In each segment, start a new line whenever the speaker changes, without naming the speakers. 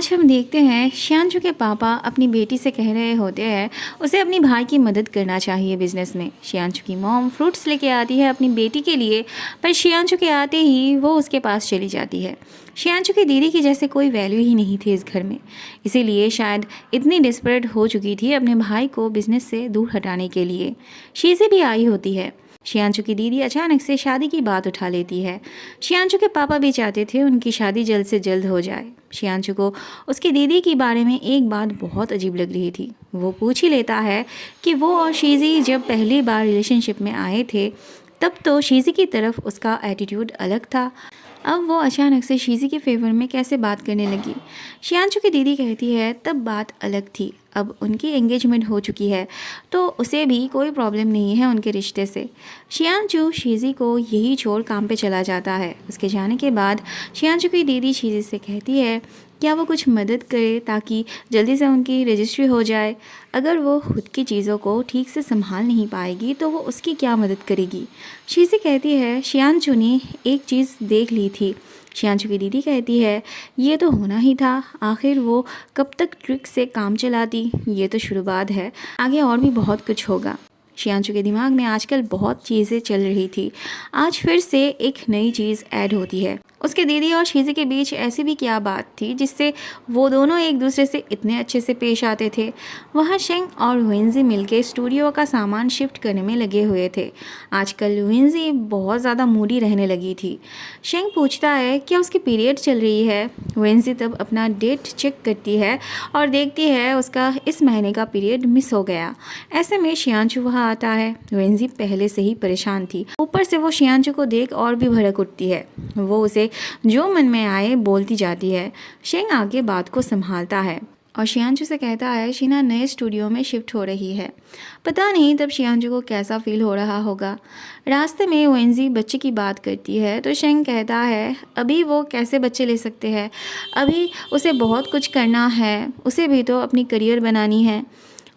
आज हम देखते हैं शियांशु के पापा अपनी बेटी से कह रहे होते हैं उसे अपनी भाई की मदद करना चाहिए बिजनेस में। शियांशु की मॉम फ्रूट्स लेके आती है अपनी बेटी के लिए, पर शियांशु के आते ही वो उसके पास चली जाती है। शियांशु की दीदी की जैसे कोई वैल्यू ही नहीं थी इस घर में, इसीलिए शायद इतनी डिस्परेट हो चुकी थी अपने भाई को बिजनेस से दूर हटाने के लिए। शीज़ी भी आई होती है। शियांशु की दीदी अचानक से शादी की बात उठा लेती है। शियांशु के पापा भी चाहते थे उनकी शादी जल्द से जल्द हो जाए। शियांशु को उसकी दीदी के बारे में एक बात बहुत अजीब लग रही थी। वो पूछ ही लेता है कि वो और शीज़ी जब पहली बार रिलेशनशिप में आए थे तब तो शीज़ी की तरफ उसका एटीट्यूड अलग था, अब वो अचानक से शीज़ी के फेवर में कैसे बात करने लगी। शियांशु की दीदी कहती है तब बात अलग थी, अब उनकी एंगेजमेंट हो चुकी है तो उसे भी कोई प्रॉब्लम नहीं है उनके रिश्ते से। शियांशु शीज़ी को यही छोड़ काम पे चला जाता है। उसके जाने के बाद शियांशु की दीदी शीज़ी से कहती है क्या वो कुछ मदद करे ताकि जल्दी से उनकी रजिस्ट्री हो जाए। अगर वो खुद की चीज़ों को ठीक से संभाल नहीं पाएगी तो वो उसकी क्या मदद करेगी। शीज़ी कहती है शियांशु ने एक चीज़ देख ली थी। शियांशु की दीदी कहती है ये तो होना ही था, आखिर वो कब तक ट्रिक से काम चलाती, ये तो शुरुआत है, आगे और भी बहुत कुछ होगा। शियांशु के दिमाग में आजकल बहुत चीज़ें चल रही थी। आज फिर से एक नई चीज़ ऐड होती है। उसके दीदी और शीज़ी के बीच ऐसी भी क्या बात थी जिससे वो दोनों एक दूसरे से इतने अच्छे से पेश आते थे। वहाँ शेंग और वेंजी मिलके स्टूडियो का सामान शिफ्ट करने में लगे हुए थे। आजकल वेंजी बहुत ज़्यादा मूडी रहने लगी थी। शेंग पूछता है क्या उसकी पीरियड चल रही है। वेंजी तब अपना डेट चेक करती है और देखती है उसका इस महीने का पीरियड मिस हो गया। ऐसे में शियांशु वहाँ आता है। वेंजी पहले से ही परेशान थी, ऊपर से वो शियांशु को देख और भी भड़क उठती है। वो उसे जो मन में आए बोलती जाती है। शेंग आगे बात को संभालता है और शियांशु से कहता है शीना नए स्टूडियो में शिफ्ट हो रही है। पता नहीं तब शियांशु को कैसा फील हो रहा होगा। रास्ते में वेंजी बच्चे की बात करती है तो शेंग कहता है अभी वो कैसे बच्चे ले सकते हैं, अभी उसे बहुत कुछ करना है, उसे भी तो अपनी करियर बनानी है।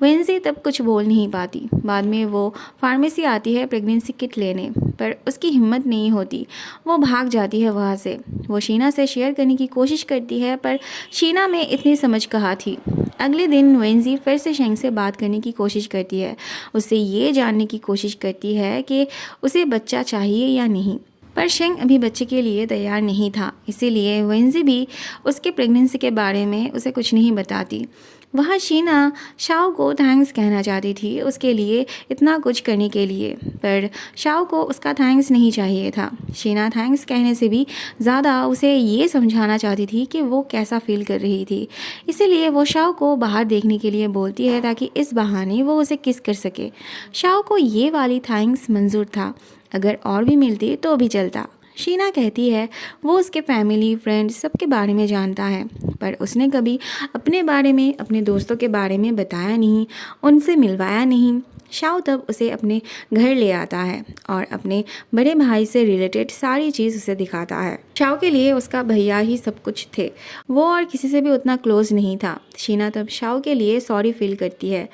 वेंजी तब कुछ बोल नहीं पाती। बाद में वो फार्मेसी आती है प्रेगनेंसी किट लेने, पर उसकी हिम्मत नहीं होती, वो भाग जाती है वहाँ से। वो शीना से शेयर करने की कोशिश करती है पर शीना में इतनी समझ कहाँ थी। अगले दिन वेंजी फिर से शेंग से बात करने की कोशिश करती है, उससे ये जानने की कोशिश करती है कि उसे बच्चा चाहिए या नहीं, पर शेंग अभी बच्चे के लिए तैयार नहीं था, इसीलिए वेंजी भी उसके प्रेगनेंसी के बारे में उसे कुछ नहीं बताती। वहाँ शीना शाओ को थैंक्स कहना चाहती थी उसके लिए इतना कुछ करने के लिए, पर शाओ को उसका थैंक्स नहीं चाहिए था। शीना थैंक्स कहने से भी ज़्यादा उसे ये समझाना चाहती थी कि वो कैसा फील कर रही थी, इसीलिए वो शाओ को बाहर देखने के लिए बोलती है ताकि इस बहाने वो उसे किस कर सके। शाओ को ये वाली थैंक्स मंजूर था, अगर और भी मिलती तो भी चलता। शीना कहती है वो उसके फैमिली फ्रेंड्स सबके बारे में जानता है, पर उसने कभी अपने बारे में अपने दोस्तों के बारे में बताया नहीं, उनसे मिलवाया नहीं। शाओ तब उसे अपने घर ले आता है और अपने बड़े भाई से रिलेटेड सारी चीज़ उसे दिखाता है। शाओ के लिए उसका भैया ही सब कुछ थे, वो और किसी से भी उतना क्लोज नहीं था। शीना तब शाओ के लिए सॉरी फील करती है।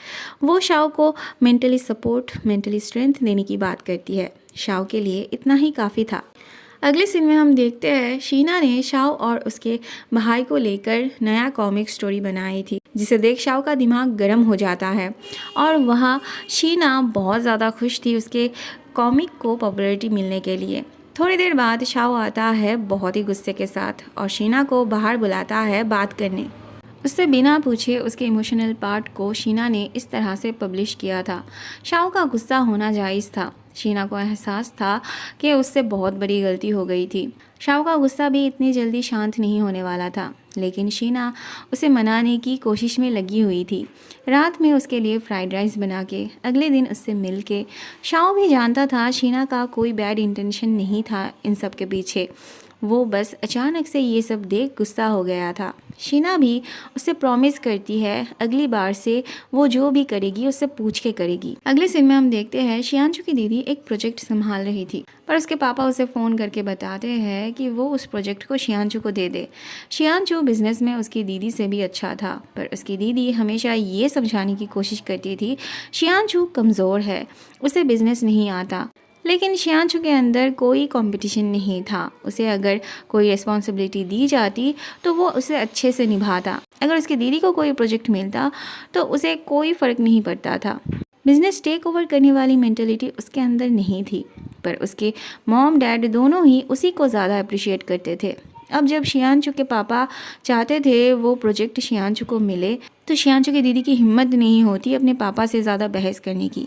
वो शाओ को मेंटली सपोर्ट, मेंटली स्ट्रेंथ देने की बात करती है। शाओ के लिए इतना ही काफ़ी था। अगले सीन में हम देखते हैं शीना ने शाओ और उसके भाई को लेकर नया कॉमिक स्टोरी बनाई थी, जिसे देख शाओ का दिमाग गर्म हो जाता है और वहाँ शीना बहुत ज़्यादा खुश थी उसके कॉमिक को पॉपुलैरिटी मिलने के लिए। थोड़ी देर बाद शाओ आता है बहुत ही गुस्से के साथ और शीना को बाहर बुलाता है बात करने। उससे बिना पूछे उसके इमोशनल पार्ट को शीना ने इस तरह से पब्लिश किया था। शाओ का गुस्सा होना जायज़ था। शीना को एहसास था कि उससे बहुत बड़ी गलती हो गई थी। शाओ का गुस्सा भी इतनी जल्दी शांत नहीं होने वाला था, लेकिन शीना उसे मनाने की कोशिश में लगी हुई थी। रात में उसके लिए फ्राइड राइस बना के, अगले दिन उससे मिल के। शाओ भी जानता था शीना का कोई बैड इंटेंशन नहीं था इन सब के पीछे, वो बस अचानक से ये सब देख गुस्सा हो गया था। शीना भी उससे प्रॉमिस करती है अगली बार से वो जो भी करेगी उससे पूछ के करेगी। अगले सीन में हम देखते हैं शियांशु की दीदी एक प्रोजेक्ट संभाल रही थी, पर उसके पापा उसे फ़ोन करके बताते हैं कि वो उस प्रोजेक्ट को शियांशु को दे दे। शियांशु बिजनेस में उसकी दीदी से भी अच्छा था, पर उसकी दीदी हमेशा ये समझाने की कोशिश करती थी शियांशु कमज़ोर है, उसे बिजनेस नहीं आता। लेकिन शियांशु के अंदर कोई कंपटीशन नहीं था। उसे अगर कोई रिस्पॉन्सिबिलिटी दी जाती तो वो उसे अच्छे से निभाता। अगर उसकी दीदी को कोई प्रोजेक्ट मिलता तो उसे कोई फ़र्क नहीं पड़ता था। बिजनेस टेक ओवर करने वाली मेंटेलिटी उसके अंदर नहीं थी, पर उसके मॉम डैड दोनों ही उसी को ज़्यादा अप्रिशिएट करते थे। अब जब शियांशु के पापा चाहते थे वो प्रोजेक्ट शियांशु को मिले, तो शियांशु की दीदी की हिम्मत नहीं होती अपने पापा से ज़्यादा बहस करने की।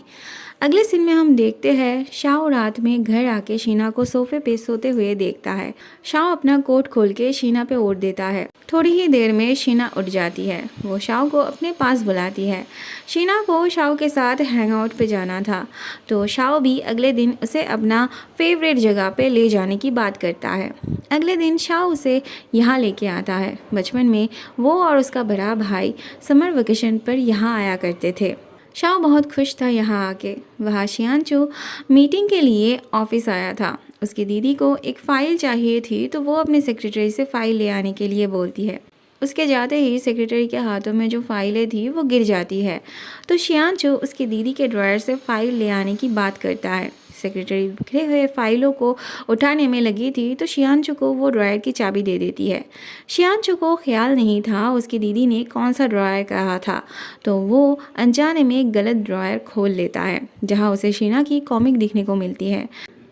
अगले सीन में हम देखते हैं शाओ रात में घर आके शीना को सोफे पे सोते हुए देखता है। शाओ अपना कोट खोल के शीना पे ओढ़ देता है। थोड़ी ही देर में शीना उठ जाती है। वो शाओ को अपने पास बुलाती है। शीना को शाओ के साथ हैंग आउट पे जाना था, तो शाओ भी अगले दिन उसे अपना फेवरेट जगह पे ले जाने की बात करता है। अगले दिन शाओ उसे यहाँ लेके आता है। बचपन में वो और उसका बड़ा भाई समर वेकेशन पर यहाँ आया करते थे। शाओ बहुत खुश था यहाँ आके। वह शियांशु मीटिंग के लिए ऑफिस आया था। उसकी दीदी को एक फ़ाइल चाहिए थी, तो वो अपने सेक्रेटरी से फ़ाइल ले आने के लिए बोलती है। उसके जाते ही सेक्रेटरी के हाथों में जो फाइलें थी वो गिर जाती है, तो शियांशु उसकी दीदी के ड्रॉयर से फ़ाइल ले आने की बात करता है। सेक्रेटरी बिखरे हुए फाइलों को उठाने में लगी थी, तो शियांशु को वो ड्रॉयर की चाबी दे देती है। शियांशु को ख्याल नहीं था उसकी दीदी ने कौन सा ड्रॉयर कहा था, तो वो अनजाने में गलत ड्रॉयर खोल लेता है जहां उसे शीना की कॉमिक दिखने को मिलती है।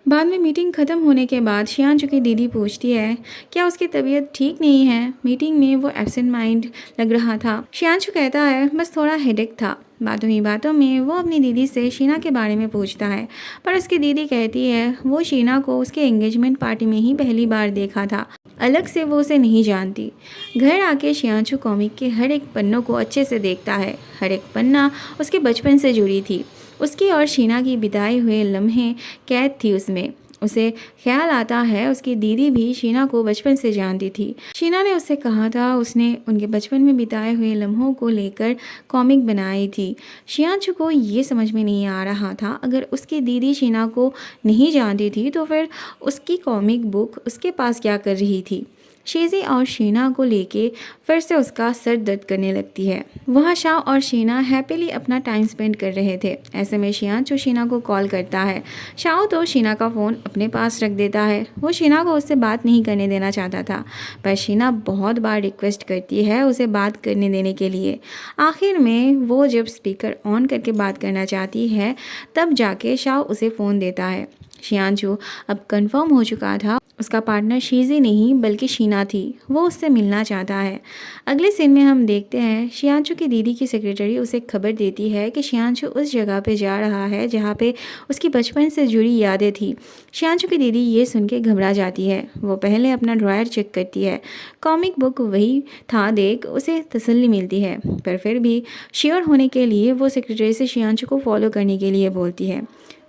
बाद में मीटिंग ख़त्म होने के बाद शियांशु की दीदी पूछती है क्या उसकी तबीयत ठीक नहीं है। मीटिंग में वो एब्सेंट माइंड लग रहा था। शियांशु कहता है बस थोड़ा हेडेक था। बातों ही बातों में वो अपनी दीदी से शीना के बारे में पूछता है, पर उसकी दीदी कहती है वो शीना को उसके एंगेजमेंट पार्टी में ही पहली बार देखा था, अलग से वो उसे नहीं जानती। घर आके शियांशु कॉमिक के हर एक पन्नों को अच्छे से देखता है। हर एक पन्ना उसके बचपन से जुड़ी थी। उसकी और शीना की बिताए हुए लम्हे कैद थी उसमें। उसे ख्याल आता है उसकी दीदी भी शीना को बचपन से जानती थी। शीना ने उससे कहा था उसने उनके बचपन में बिताए हुए लम्हों को लेकर कॉमिक बनाई थी। शियांशु को ये समझ में नहीं आ रहा था अगर उसकी दीदी शीना को नहीं जानती थी तो फिर उसकी कॉमिक बुक उसके पास क्या कर रही थी। शीजी और शीना को लेके फिर से उसका सर दर्द करने लगती है। वहाँ शाओ और शीना हैप्पीली अपना टाइम स्पेंड कर रहे थे। ऐसे में शियांशु शीना को कॉल करता है। शाओ तो शीना का फ़ोन अपने पास रख देता है। वो शीना को उससे बात नहीं करने देना चाहता था, पर शीना बहुत बार रिक्वेस्ट करती है उसे बात करने देने के लिए। आखिर में वो जब स्पीकर ऑन करके बात करना चाहती है तब जाके शाओ उसे फ़ोन देता है। शियांशु अब कंफर्म हो चुका था उसका पार्टनर शीजी नहीं बल्कि शीना थी। वो उससे मिलना चाहता है। अगले सीन में हम देखते हैं शियांशु की दीदी की सेक्रेटरी उसे खबर देती है कि शियांशु उस जगह पे जा रहा है जहाँ पे उसकी बचपन से जुड़ी यादें थी। शियांशु की दीदी ये सुन के घबरा जाती है। वो पहले अपना ड्रॉयर चेक करती है। कॉमिक बुक वही था देख उसे तसल्ली मिलती है, पर फिर भी श्योर होने के लिए वो सेक्रेटरी से शियांशु को फॉलो करने के लिए बोलती है।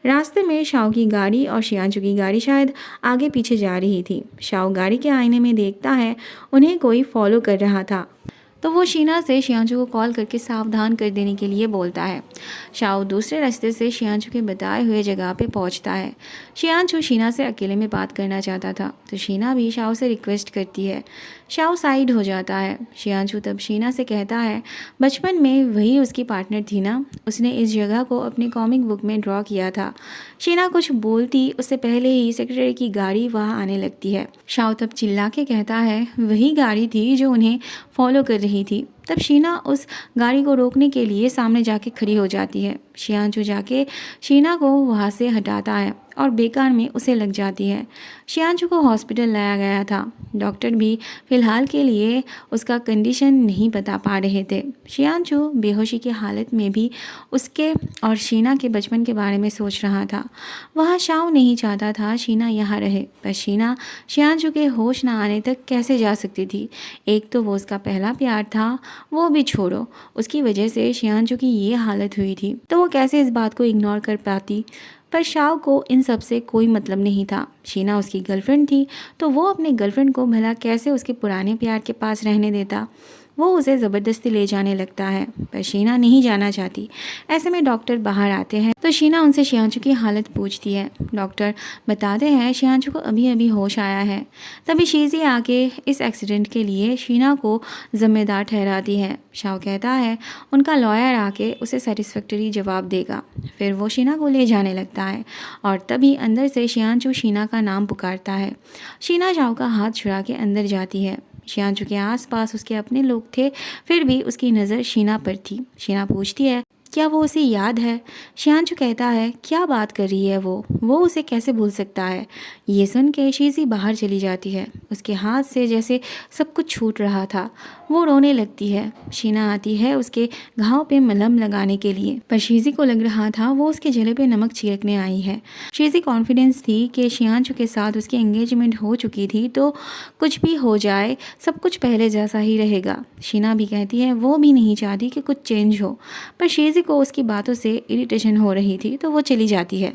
रास्ते में शाओ की गाड़ी और शियांशु की गाड़ी शायद आगे पीछे जा रही थी। शाओ गाड़ी के आईने में देखता है उन्हें कोई फॉलो कर रहा था, तो वो शीना से शियांशु को कॉल करके सावधान कर देने के लिए बोलता है। शाओ दूसरे रास्ते से शियांशु के बताए हुए जगह पे पहुंचता है। शियांशु शीना से अकेले में बात करना चाहता था, तो शीना भी शाओ से रिक्वेस्ट करती है। शाओ साइड हो जाता है। शियांशु तब शीना से कहता है बचपन में वही उसकी पार्टनर थी ना, उसने इस जगह को अपनी कॉमिक बुक में ड्रॉ किया था। शीना कुछ बोलती उससे पहले ही सेक्रेटरी की गाड़ी वहाँ आने लगती है। शाओ तब चिल्ला के कहता है वही गाड़ी थी जो उन्हें फॉलो कर रही थी। तब शीना उस गाड़ी को रोकने के लिए सामने जाके खड़ी हो जाती है। शियांशु जाके शीना को वहाँ से हटाता है और बेकार में उसे लग जाती है। शियांशु को हॉस्पिटल लाया गया था। डॉक्टर भी फ़िलहाल के लिए उसका कंडीशन नहीं बता पा रहे थे। शियांशु बेहोशी की हालत में भी उसके और शीना के बचपन के बारे में सोच रहा था। वह शाओ नहीं चाहता था शीना यहाँ रहे, पर शीना शियांशु के होश न आने तक कैसे जा सकती थी। एक तो वो उसका पहला प्यार था, वो भी छोड़ो, उसकी वजह से शियांशु की ये हालत हुई थी, तो वो कैसे इस बात को इग्नोर कर पाती। पर शाओ को इन सब से कोई मतलब नहीं था। शीना उसकी गर्लफ्रेंड थी, तो वो अपने गर्लफ्रेंड को भला कैसे उसके पुराने प्यार के पास रहने देता। वो उसे ज़बरदस्ती ले जाने लगता है, पर शीना नहीं जाना चाहती। ऐसे में डॉक्टर बाहर आते हैं तो शीना उनसे शियांशु की हालत पूछती है। डॉक्टर बताते हैं शियांशु को अभी अभी होश आया है। तभी शीजी आके इस एक्सीडेंट के लिए शीना को ज़िम्मेदार ठहराती है। शाओ कहता है उनका लॉयर आके उसे सेटिस्फैक्टरी जवाब देगा। फिर वो शीना को ले जाने लगता है और तभी अंदर से शियांशु शीना का नाम पुकारता है। शीना शाओ का हाथ छुड़ा के अंदर जाती है। शियांशु के आसपास उसके अपने लोग थे, फिर भी उसकी नज़र शीना पर थी। शीना पूछती है क्या वो उसे याद है। शियांशु कहता है क्या बात कर रही है वो उसे कैसे भूल सकता है। ये सुन के शीजी बाहर चली जाती है। उसके हाथ से जैसे सब कुछ छूट रहा था। वो रोने लगती है। शीना आती है उसके घाव पे मलहम लगाने के लिए, पर शीजी को लग रहा था वो उसके जले पे नमक छिड़कने आई है। शीजी कॉन्फिडेंस थी कि शियांशु के साथ उसकी एंगेजमेंट हो चुकी थी, तो कुछ भी हो जाए सब कुछ पहले जैसा ही रहेगा। शीना भी कहती है वो भी नहीं चाहती कि कुछ चेंज हो, पर शीजी को उसकी बातों से इरिटेशन हो रही थी तो वो चली जाती है।